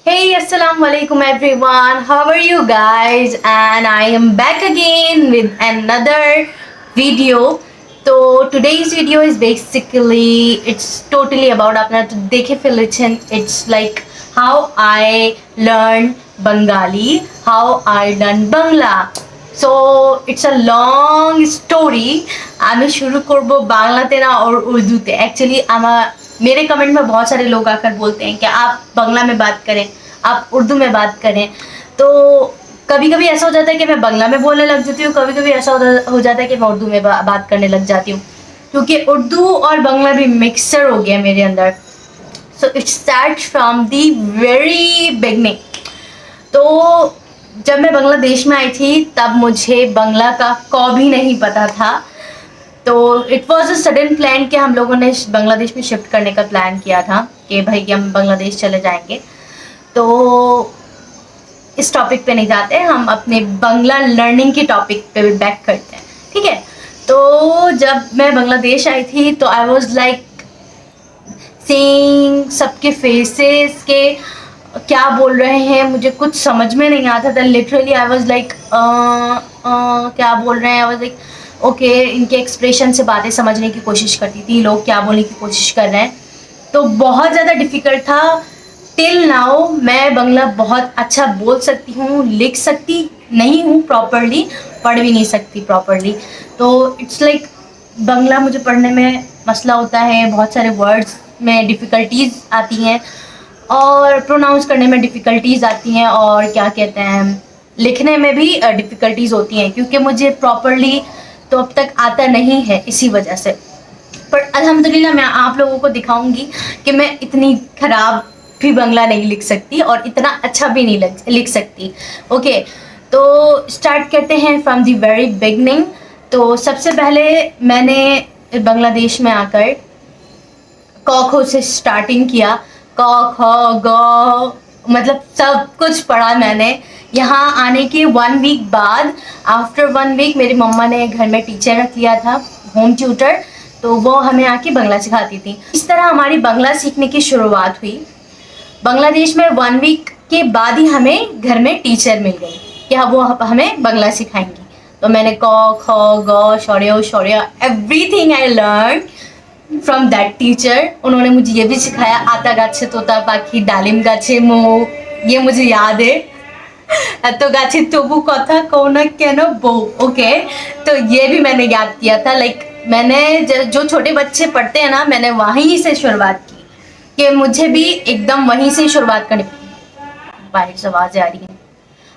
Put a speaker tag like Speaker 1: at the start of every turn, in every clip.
Speaker 1: Hey, assalamu alaikum everyone. How are you guys? And I am back again with another video. So today's video is basically it's totally about अपना तो देखे फिलिचन. It's like how I learn Bengali, how I learn Bangla. So it's a long story. আমি শুরু করব বাংলাতে না और उर्दूতে. Actually मेरे कमेंट में बहुत सारे लोग आकर बोलते हैं कि आप बांग्ला में बात करें, आप उर्दू में बात करें. तो कभी कभी ऐसा हो जाता है कि मैं बांग्ला में बोलने लग जाती हूँ, कभी कभी ऐसा हो जाता है कि मैं उर्दू में बात करने लग जाती हूँ, क्योंकि उर्दू और बांग्ला भी मिक्सर हो गया मेरे अंदर. So it start from the very beginning. तो जब मैं बांग्लादेश में आई थी तब मुझे बांग्ला का क भी नहीं पता था. तो it was a sudden plan कि हम लोगों ने बांग्लादेश में शिफ्ट करने का प्लान किया था कि भाई कि हम बांग्लादेश चले जाएंगे. तो इस टॉपिक पे नहीं जाते, हम अपने बांग्ला लर्निंग के टॉपिक पे बैक करते हैं, ठीक है. तो जब मैं बांग्लादेश आई थी तो आई वॉज लाइक सीइंग सबके फेसेस के क्या बोल रहे हैं, मुझे कुछ समझ में नहीं आता था. लिटरली आई वॉज लाइक क्या बोल रहे हैं. आई वॉज लाइक ओके, इनके एक्सप्रेशन से बातें समझने की कोशिश करती थी, लोग क्या बोलने की कोशिश कर रहे हैं. तो बहुत ज़्यादा डिफ़िकल्ट था. टिल नाउ मैं बांग्ला बहुत अच्छा बोल सकती हूँ, लिख सकती नहीं हूँ प्रॉपरली, पढ़ भी नहीं सकती प्रॉपरली. तो इट्स लाइक बांग्ला मुझे पढ़ने में मसला होता है, बहुत सारे वर्ड्स में डिफ़िकल्टीज़ आती हैं और प्रोनाउंस करने में डिफ़िकल्टीज़ आती हैं, और क्या कहते हैं लिखने में भी डिफ़िकल्टीज़ होती हैं, क्योंकि मुझे प्रॉपरली तो अब तक आता नहीं है इसी वजह से. पर अल्हम्दुलिल्लाह मैं आप लोगों को दिखाऊंगी कि मैं इतनी ख़राब भी बांग्ला नहीं लिख सकती और इतना अच्छा भी नहीं लिख सकती. ओके, तो स्टार्ट करते हैं फ्रॉम द वेरी बिगनिंग. तो सबसे पहले मैंने बांग्लादेश में आकर क ख से स्टार्टिंग किया. क ख ग मतलब सब कुछ पढ़ा मैंने. यहाँ आने के 1 वीक बाद, आफ्टर 1 वीक मेरी मम्मा ने घर में टीचर रख लिया था, होम ट्यूटर. तो वो हमें आके बांग्ला सिखाती थी. इस तरह हमारी बांग्ला सीखने की शुरुआत हुई. बांग्लादेश में 1 वीक के बाद ही हमें घर में टीचर मिल गई कि वो हमें बांग्ला सिखाएंगी. तो मैंने क ख ग Shaurya Shaurya everything I learn from that teacher. उन्होंने मुझे ये भी सिखाया आता गाछे तोता पाखी डालिम गाछे मो, ये मुझे याद है. तो गाछे तबु कथा कौन कैन बो. ओके, तो ये भी मैंने याद किया था. लाइक मैंने जो छोटे बच्चे पढ़ते हैं ना, मैंने वहीं से शुरुआत की कि मुझे भी एकदम वहीं से शुरुआत करनी. बाहर से आवाज़ें आ रही हैं,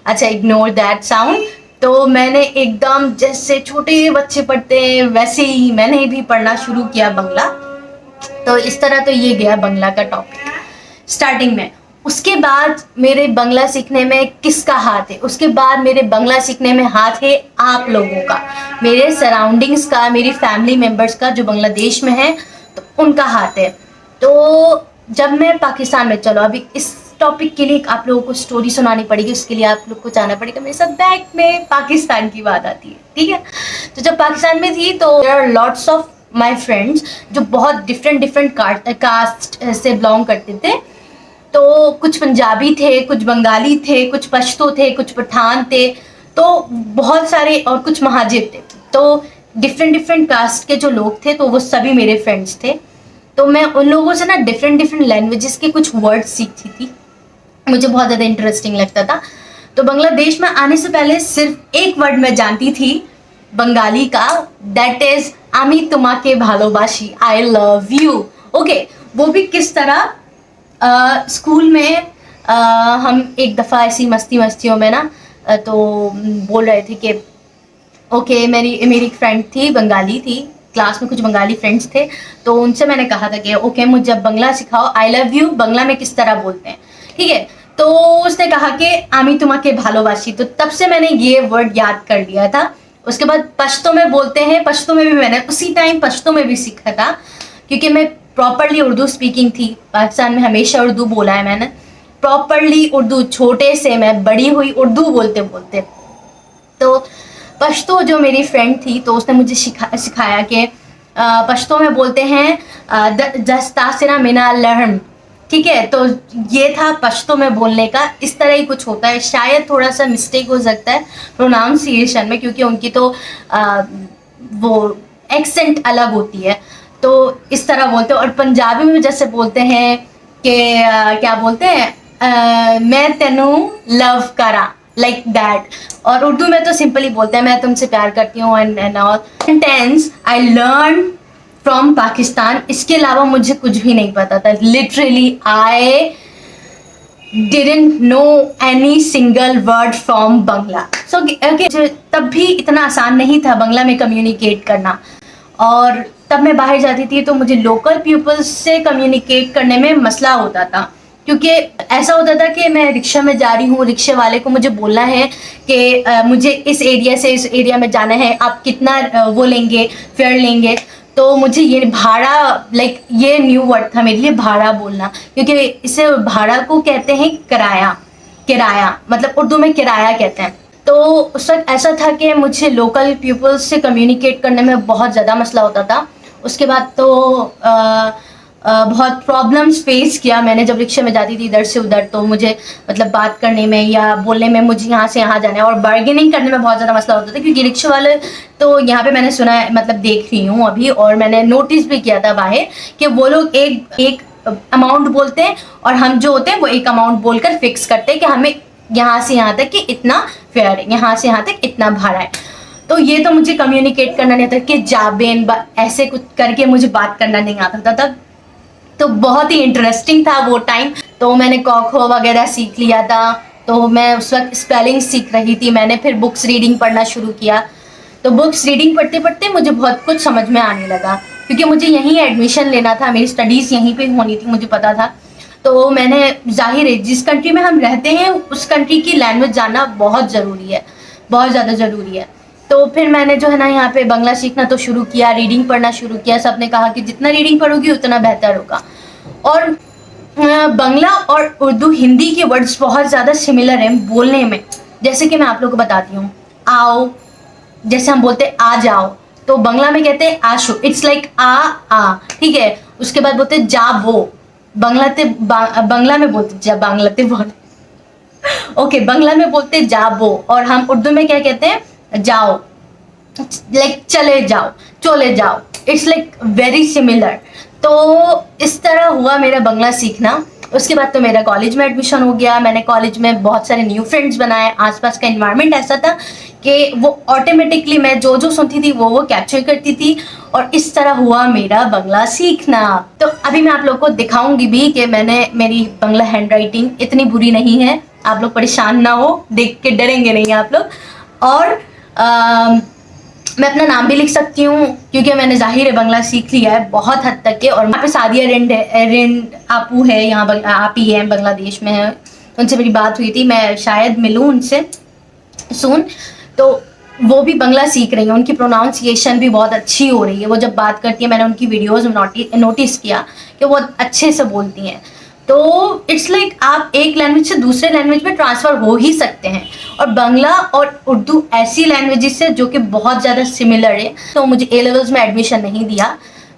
Speaker 1: अच्छा इग्नोर दैट साउंड. तो मैंने एकदम जैसे छोटे बच्चे पढ़ते हैं वैसे ही मैंने भी पढ़ना शुरू किया बांग्ला. तो इस तरह तो ये गया बांग्ला का टॉपिक स्टार्टिंग में. उसके बाद मेरे बांग्ला सीखने में किसका हाथ है? उसके बाद मेरे बांग्ला सीखने में हाथ है आप लोगों का, मेरे सराउंडिंग्स का, मेरी फैमिली मेम्बर्स का जो बांग्लादेश में है, तो उनका हाथ है. तो जब मैं पाकिस्तान में, चलो अभी इस टॉपिक के लिए आप लोगों को स्टोरी सुनानी पड़ेगी, उसके लिए आप लोग को जाना पड़ेगा मेरे साथ. बैक में पाकिस्तान की बात आती है, ठीक है. तो जब पाकिस्तान में थी तो there are lots of my friends जो बहुत डिफरेंट कास्ट से बिलोंग करते थे. तो कुछ पंजाबी थे, कुछ बंगाली थे, कुछ पश्तो थे, कुछ पठान थे, तो बहुत सारे, और कुछ महाजिर थे. तो डिफरेंट कास्ट के जो लोग थे तो वो सभी मेरे फ्रेंड्स थे. तो मैं उन लोगों से ना डिफरेंट लैंग्वेजेस के कुछ वर्ड्स सीखती थी, मुझे बहुत ज़्यादा इंटरेस्टिंग लगता था. तो बांग्लादेश में आने से पहले सिर्फ एक वर्ड मैं जानती थी बंगाली का, दैट इज़ आमी तुम्हाके भालोबाशी, आई लव यू. ओके, वो भी किस तरह, स्कूल में हम एक दफ़ा ऐसी मस्तियों में ना तो बोल रहे थे कि ओके, मेरी एक फ्रेंड थी, बंगाली थी, क्लास में कुछ बंगाली फ्रेंड्स थे. तो उनसे मैंने कहा था कि ओके मुझे बांग्ला सिखाओ, आई लव यू बांग्ला में किस तरह बोलते हैं, ठीक है. तो उसने कहा कि आमी तुम्हाके भालोबाशी. तो तब से मैंने ये वर्ड याद कर लिया था. उसके बाद पश्तो में बोलते हैं, पश्तो में भी मैंने उसी टाइम पश्तो में भी सीखा था, क्योंकि मैं प्रॉपरली उर्दू स्पीकिंग थी. पाकिस्तान में हमेशा उर्दू बोला है मैंने, प्रॉपरली उर्दू, छोटे से मैं बड़ी हुई उर्दू बोलते बोलते. तो पश्तो जो मेरी फ्रेंड थी तो उसने मुझे सिखाया कि पश्तो में बोलते हैं दस्तासरा मिना लहम, ठीक है। तो ये था पश्तो में बोलने का, इस तरह ही कुछ होता है। शायद थोड़ा सा मिस्टेक हो सकता है प्रोनाउंसिएशन में, क्योंकि उनकी तो वो एक्सेंट अलग होती है, तो इस तरह बोलते हैं। और पंजाबी में जैसे बोलते हैं कि क्या बोलते हैं, मैं तेनू लव करा, लाइक दैट। और उर्दू में तो सिंपली बोलते हैं मैं तुमसे प्यार करती हूँ and all. Sentence I learn from Pakistan, इसके अलावा मुझे कुछ भी नहीं पता था। Literally I didn't know any single word from Bangla. So तब भी इतना आसान नहीं था बंगला में कम्युनिकेट करना। और तब मैं बाहर जाती थी तो मुझे लोकल पीपल्स से कम्युनिकेट करने में मसला होता था, क्योंकि ऐसा होता था कि मैं रिक्शा में जा रही हूँ, रिक्शे वाले को मुझे बोलना है कि मुझे इस एरिया से इस एरिया में जाना है, आप कितना वो लेंगे, फेयर लेंगे। तो मुझे ये भाड़ा, लाइक ये न्यू वर्ड था मेरे लिए भाड़ा बोलना, क्योंकि इसे भाड़ा को कहते हैं किराया। किराया मतलब उर्दू में किराया कहते हैं। तो उस वक्त ऐसा था कि मुझे लोकल पीपल्स से कम्युनिकेट करने में बहुत ज़्यादा मसला होता था। उसके बाद तो बहुत प्रॉब्लम्स फेस किया मैंने जब रिक्शे में जाती थी इधर से उधर। तो मुझे मतलब बात करने में या बोलने में मुझे यहाँ से यहाँ जाना है, और बार्गेनिंग करने में बहुत ज़्यादा मसला होता था, क्योंकि रिक्शे वाले तो यहाँ पे मैंने सुना है, मतलब देख रही हूँ अभी, और मैंने नोटिस भी किया था बाहर कि वो लोग एक अमाउंट बोलते हैं और हम जो होते हैं वो एक अमाउंट बोलकर फिक्स करते हैं कि हमें यहाँ से यहाँ तक कि इतना फेयर है, यहाँ से यहाँ तक इतना भाड़ा है। तो ये तो मुझे कम्युनिकेट करना नहीं आता कि जाबेन ऐसे कुछ करके मुझे बात करना नहीं आता था तब। तो बहुत ही इंटरेस्टिंग था वो टाइम। तो मैंने क ख वगैरह सीख लिया था। तो मैं उस वक्त स्पेलिंग सीख रही थी। मैंने फिर बुक्स रीडिंग पढ़ना शुरू किया। तो बुक्स रीडिंग पढ़ते पढ़ते मुझे बहुत कुछ समझ में आने लगा, क्योंकि मुझे यहीं एडमिशन लेना था, मेरी स्टडीज़ यहीं पे होनी थी, मुझे पता था। तो मैंने, जाहिर है जिस कंट्री में हम रहते हैं उस कंट्री की लैंग्वेज जानना बहुत ज़रूरी है, बहुत ज़्यादा ज़रूरी है। तो फिर मैंने जो है ना यहाँ पे बंगला सीखना तो शुरू किया, रीडिंग पढ़ना शुरू किया। सबने कहा कि जितना रीडिंग पढ़ोगी उतना बेहतर होगा। और बंगला और उर्दू, हिंदी के वर्ड्स बहुत ज़्यादा सिमिलर हैं बोलने में। जैसे कि मैं आप लोगों को बताती हूँ, आओ, जैसे हम बोलते हैं आ जाओ, तो बंगला में कहते हैं आशो, इट्स लाइक आ, ठीक है। उसके बाद बोलते हैं जा वो, बंगला में बोलते जा, बांग्लाते बोल ओके, बंगला में बोलते जा वो। और हम उर्दू में क्या कहते हैं, जाओ, लाइक चले जाओ, चले जाओ, इट्स लाइक वेरी सिमिलर। तो इस तरह हुआ मेरा बंगला सीखना। उसके बाद तो मेरा कॉलेज में एडमिशन हो गया। मैंने कॉलेज में बहुत सारे न्यू फ्रेंड्स बनाए। आसपास का एनवायरनमेंट ऐसा था कि वो ऑटोमेटिकली मैं जो जो सुनती थी वो कैप्चर करती थी, और इस तरह हुआ मेरा बंगला सीखना। तो अभी मैं आप लोग को दिखाऊंगी भी कि मेरी बंगला हैंड राइटिंग इतनी बुरी नहीं है। आप लोग परेशान ना हो, देख के डरेंगे नहीं आप लोग। और मैं अपना नाम भी लिख सकती हूँ, क्योंकि मैंने जाहिर है बंगला सीख लिया है बहुत हद तक के। और यहाँ पे सादिया रिंड आपू है, यहाँ आप ही है, बांग्लादेश में है। उनसे मेरी बात हुई थी, मैं शायद मिलूँ उनसे सुन। तो वो भी बंगला सीख रही है, उनकी प्रोनाउंसिएशन भी बहुत अच्छी हो रही है। वो जब बात करती है, मैंने उनकी वीडियोज़ में नोटिस किया कि वो अच्छे से बोलती हैं। तो इट्स लाइक आप एक लैंग्वेज से दूसरे लैंग्वेज में ट्रांसफ़र हो ही सकते हैं। और बंगला और उर्दू ऐसी लैंग्वेजेस है जो कि बहुत ज़्यादा सिमिलर है। तो मुझे ए लेवल्स में एडमिशन नहीं दिया,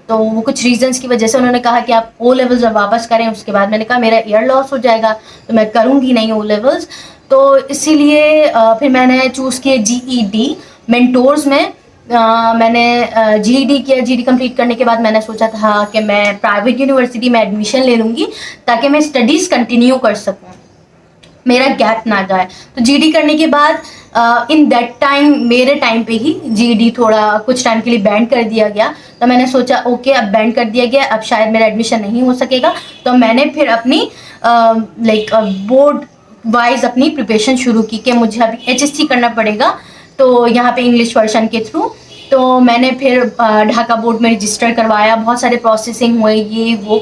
Speaker 1: तो वो कुछ रीजंस की वजह से उन्होंने कहा कि आप ओ लेवल्स जब वापस करें। उसके बाद मैंने कहा मेरा ईयर लॉस हो जाएगा, तो मैं करूँगी नहीं ओ लेवल्स। तो इसीलिए फिर मैंने चूज़ किया GED मेंटोर्स में। मैंने GED किया। GED कंप्लीट करने के बाद मैंने सोचा था कि मैं प्राइवेट यूनिवर्सिटी में एडमिशन ले लूँगी, ताकि मैं स्टडीज़ कंटिन्यू कर सकूँ, मेरा गैप ना जाए। तो GED करने के बाद इन दैट टाइम, मेरे टाइम पे ही GED थोड़ा कुछ टाइम के लिए बैंड कर दिया गया। तो मैंने सोचा ओके, अब बैंड कर दिया गया, अब शायद मेरा एडमिशन नहीं हो सकेगा। तो मैंने फिर अपनी लाइक बोर्ड वाइज अपनी प्रिपरेशन शुरू की कि मुझे अभी HSC करना पड़ेगा, तो यहाँ पे इंग्लिश वर्जन के थ्रू। तो मैंने फिर ढाका बोर्ड में रजिस्टर करवाया, बहुत सारे प्रोसेसिंग हुए ये वो।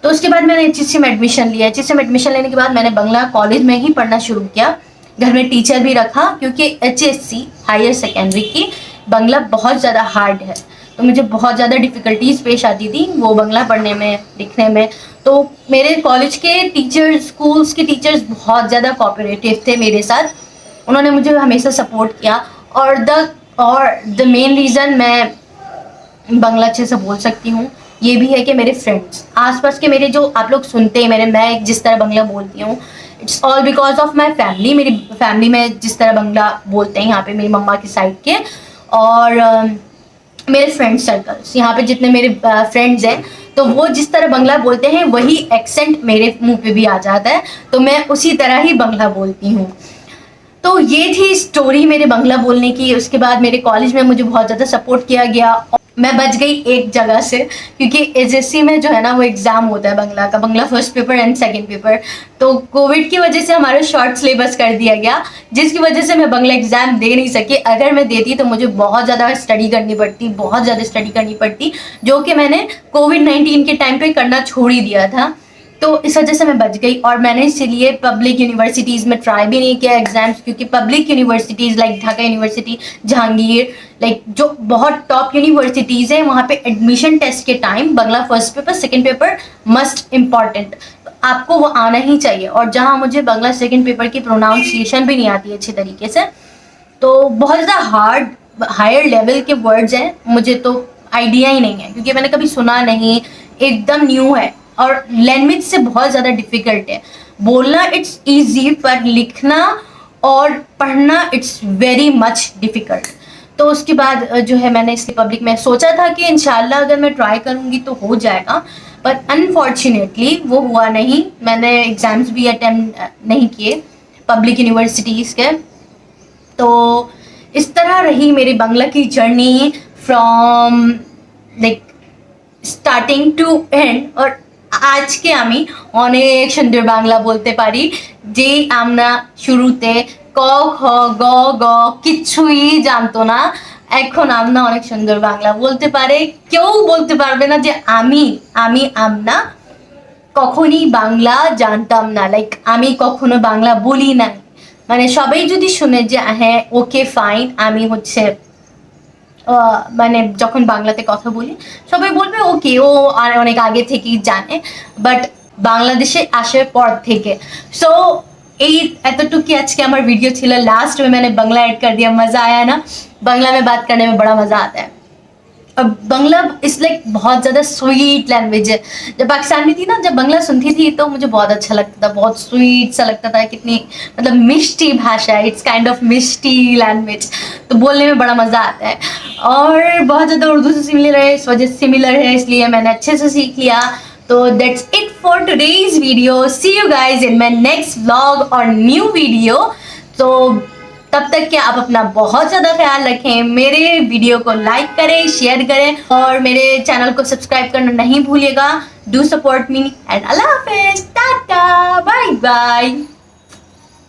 Speaker 1: तो उसके बाद मैंने HSC में एडमिशन लिया। HSC में एडमिशन लेने के बाद मैंने बंगला कॉलेज में ही पढ़ना शुरू किया। घर में टीचर भी रखा, क्योंकि HSC हायर सेकेंडरी की बंगला बहुत ज़्यादा हार्ड है। तो मुझे बहुत ज़्यादा डिफ़िकल्टीज़ पेश आती थी वो बंगला पढ़ने में, लिखने में। तो मेरे कॉलेज के टीचर्स, स्कूल्स के टीचर्स बहुत ज़्यादा कोऑपरेटिव थे मेरे साथ। उन्होंने मुझे हमेशा सपोर्ट किया। और द मेन रीज़न मैं बंगला अच्छे से बोल सकती हूँ, ये भी है कि मेरे फ्रेंड्स आसपास के मेरे जो आप लोग सुनते हैं मैं जिस तरह बंगला बोलती हूँ, it's all because of my family. मेरी फैमिली में जिस तरह बंगला बोलते हैं यहाँ पे मेरी मम्मा की साइड के, और मेरे फ्रेंड सर्कल्स यहाँ पे जितने मेरे फ्रेंड्स हैं, तो वो जिस तरह बंगला बोलते हैं वही एक्सेंट मेरे मुंह पे भी आ जाता है, तो मैं उसी तरह ही बंगला बोलती हूँ। तो ये थी स्टोरी मेरे बंगला बोलने की। उसके बाद मेरे कॉलेज में मुझे बहुत ज़्यादा सपोर्ट किया गया। मैं बच गई एक जगह से, क्योंकि एसएससी में जो है ना वो एग्ज़ाम होता है बंगला का, Bangla first paper and second paper. तो कोविड की वजह से हमारा शॉर्ट सिलेबस कर दिया गया, जिसकी वजह से मैं बंगला एग्ज़ाम दे नहीं सकी। अगर मैं देती तो मुझे बहुत ज़्यादा स्टडी करनी पड़ती, बहुत ज़्यादा स्टडी करनी पड़ती, जो कि मैंने कोविड-19 के टाइम पे करना छोड़ ही दिया था। तो इस वजह से मैं बच गई। और मैंने इसीलिए पब्लिक यूनिवर्सिटीज़ में ट्राई भी नहीं किया एग्जाम्स, क्योंकि public universities like Dhaka university, Jahangir, like जो बहुत टॉप यूनिवर्सिटीज़ हैं, वहाँ पे एडमिशन टेस्ट के time Bangla first paper second paper must important, तो आपको वो आना ही चाहिए। और जहाँ मुझे बंगला सेकंड पेपर की प्रोनाउंसिएशन भी नहीं आती अच्छे तरीके से, तो बहुत ज़्यादा हायर लेवल के वर्ड्स हैं, मुझे तो आइडिया ही नहीं है, क्योंकि मैंने कभी सुना नहीं, एकदम न्यू है। और लैंग्वेज से बहुत ज़्यादा डिफ़िकल्ट है। बोलना इट्स इजी, पर लिखना और पढ़ना इट्स वेरी मच डिफ़िकल्ट। तो उसके बाद जो है मैंने इसलिए पब्लिक में सोचा था कि इंशाल्लाह अगर मैं ट्राई करूँगी तो हो जाएगा, पर अनफॉर्चुनेटली वो हुआ नहीं। मैंने एग्ज़ाम्स भी अटेम्प्ट नहीं किए पब्लिक यूनिवर्सिटीज़ के। तो इस तरह रही मेरी बांग्ला की journey from like starting to end. और আজকে আমি অনেক সুন্দর বাংলা বলতে পারি, যে আমরা শুরুতে ক খ গ গ কিছুই জানতো না, এখন আমরা অনেক সুন্দর বাংলা বলতে পারে। কেউ বলতে পারবে না যে আমি আমনা কখনই বাংলা জানতাম না, লাইক আমি কখনো বাংলা বলি না। মানে সবাই যদি শুনে যে হ্যাঁ ওকে ফাইন, আমি হচ্ছে মানে যখন বাংলাতে কথা বলি সবাই বলবে ওকে ও আর অনেক আগে থেকেই জানে, বাট বাংলাদেশে আসার পর থেকে। सो এই এতটুকু আজকে আমার वीडियो ছিল। लास्ट में मैंने बांग्ला ऐड कर दिया। मज़ा आया ना? बांग्ला में बात करने में बड़ा मज़ा आता है। और बांग्ला इस लाइक बहुत ज़्यादा स्वीट लैंग्वेज है। जब पाकिस्तान में थी ना, जब बांग्ला सुनती थी तो मुझे बहुत अच्छा लगता था, बहुत स्वीट सा लगता था, कितनी मतलब मिष्टी भाषा है, it's kind of Mishti language, तो बोलने में बड़ा मज़ा आता है। और बहुत ज़्यादा उर्दू से सिमिलर है, इसलिए मैंने अच्छे से सीख लिया। तो that's it for today's video. See you guys in my next vlog और न्यू वीडियो। तो तब तक के आप अपना बहुत ज़्यादा ख्याल रखें, मेरे वीडियो को लाइक करें, शेयर करें, और मेरे चैनल को सब्सक्राइब करना नहीं भूलिएगा। डू सपोर्ट मी एंड अल्लाह हाफिज़, टाटा, बाय बाय।